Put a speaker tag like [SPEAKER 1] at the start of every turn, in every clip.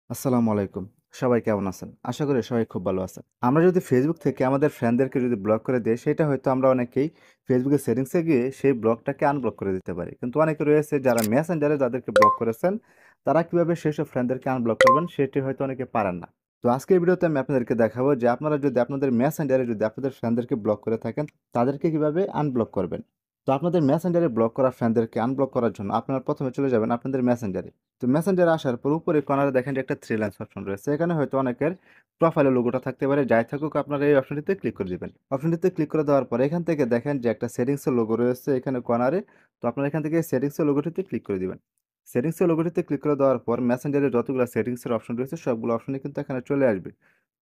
[SPEAKER 1] আসসালামু আলাইকুম। সবাই কেমন আছেন? আশা করি সবাই খুব ভালো আছেন। আমরা যদি Facebook থেকে আমাদের ফ্রেন্ডদেরকে যদি ব্লক করে দেই, সেটা হয়তো আমরা অনেকেই Facebook এর সেটিংসে গিয়ে সেই ব্লকটাকে আনব্লক করে দিতে পারি। কিন্তু অনেকে রয়েছে যারা মেসেঞ্জারে যাদেরকে ব্লক করেছেন, তারা কিভাবে সেসব ফ্রেন্ডদেরকে আনব্লক করবেন সেটি হয়তো অনেকে পারেন না। তো আজকের ভিডিওতে আমি আপনাদেরকে দেখাবো যে আপনারা যদি আপনাদের মেসেঞ্জারে যদি আপনাদের ফ্রেন্ডদেরকে ব্লক করে থাকেন, তাদেরকে কিভাবে আনব্লক করবেন। তো আপনাদের মেসেঞ্জারে ব্লক করা ফ্রেন্ডদেরকে আনব্লক করার জন্য আপনারা ১ম এ চলে যাবেন আপনাদের মেসেঞ্জারে। তো মেসেঞ্জারে আসার পর উপরে কর্নারে দেখেন যে একটা থ্রি লাইনস অপশন রয়েছে। এখানে হয়তো অনেকের প্রোফাইলের লোগোটা থাকতে পারে। যাই থাকুক আপনারা এই অপশনটিতে ক্লিক করে দিবেন। অপশনটিতে ক্লিক করে দেওয়ার পরে এখান থেকে দেখেন যে একটা সেটিংস এর লোগো রয়েছে এখানে কর্নারে। তো আপনারা এখান থেকে সেটিংস এর লোগোটিতে ক্লিক করে দিবেন। সেটিংস এর লোগোটিতে ক্লিক করে দেওয়ার পর মেসেঞ্জারে যতগুলো সেটিংস এর অপশন রয়েছে সবগুলো অপশনই কিন্তু এখানে চলে আসবে।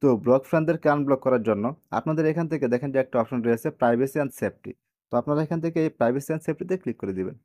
[SPEAKER 1] তো ব্লক ফ্রেন্ডদেরকে আনব্লক করার জন্য আপনাদের এখান থেকে দেখেন যে একটা অপশন রয়েছে প্রাইভেসি অ্যান্ড সেফটি। তো আপনারা এখান থেকে এই প্রাইভেসি অ্যান্ড সেফটিতে ক্লিক করে দিবেন।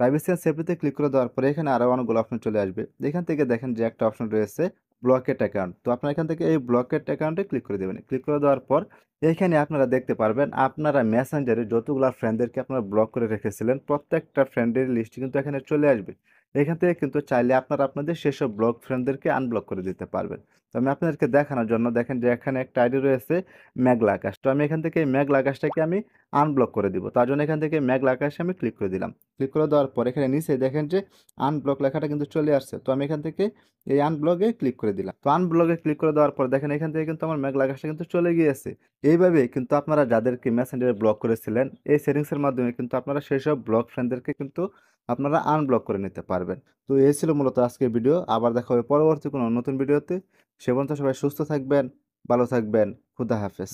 [SPEAKER 1] প্রাইভেসি অ্যান্ড সেফটিতে ক্লিক করে দেওয়ার পরে এখানে আরো অনেকগুলো অপশন চলে আসবে। এখান থেকে দেখেন যে একটা অপশন রয়েছে ব্লকেড অ্যাকাউন্ট। তো আপনারা এখান থেকে এই ব্লকেড অ্যাকাউন্টে ক্লিক করে দিবেন। ক্লিক করে দেওয়ার পর এখানে আপনারা দেখতে পারবেন আপনারা মেসেঞ্জারে যতগুলা ফ্রেন্ডদেরকে আপনারা ব্লক করে রেখেছিলেন প্রত্যেকটা ফ্রেন্ডের লিস্ট কিন্তু এখানে চলে আসবে। এখান থেকে কিন্তু চাইলে আপনারা আপনাদের সেসব ব্লক ফ্রেন্ডদেরকে আনব্লক করে দিতে পারবেন। তো আমি আপনাদেরকে দেখানোর জন্য দেখেন যে এখানে একটা আইডি রয়েছে মেঘলা আকাশ। তো আমি এখান থেকে এই মেঘলা আকাশটাকে আমি আনব্লক করে দিব। তার জন্য এখান থেকে মেঘলা আকাশে আমি ক্লিক করে দিলাম। ক্লিক করে দেওয়ার পর এখানে নিচে দেখেন যে আনব্লক লেখাটা কিন্তু চলে আসছে। তো আমি এখান থেকে এই আনব্লকে ক্লিক করে দিলাম। তো আনব্লকে ক্লিক করে দেওয়ার পর দেখেন এখান থেকে কিন্তু আমার মেঘলা আকাশটা কিন্তু চলে গিয়েছে। এইভাবে কিন্তু আপনারা যাদেরকে মেসেঞ্জারে ব্লক করেছিলেন এই সেটিংসের মাধ্যমে কিন্তু আপনারা সেসব ব্লক ফ্রেন্ডদেরকে কিন্তু আপনারা আনব্লক করে নিতে পারবেন। তো এই ছিল মূলত আজকের ভিডিও। আবার দেখা হবে পরবর্তী কোনো নতুন ভিডিওতে। সে পর্যন্ত সবাই সুস্থ থাকবেন, ভালো থাকবেন। খুদা হাফেজ।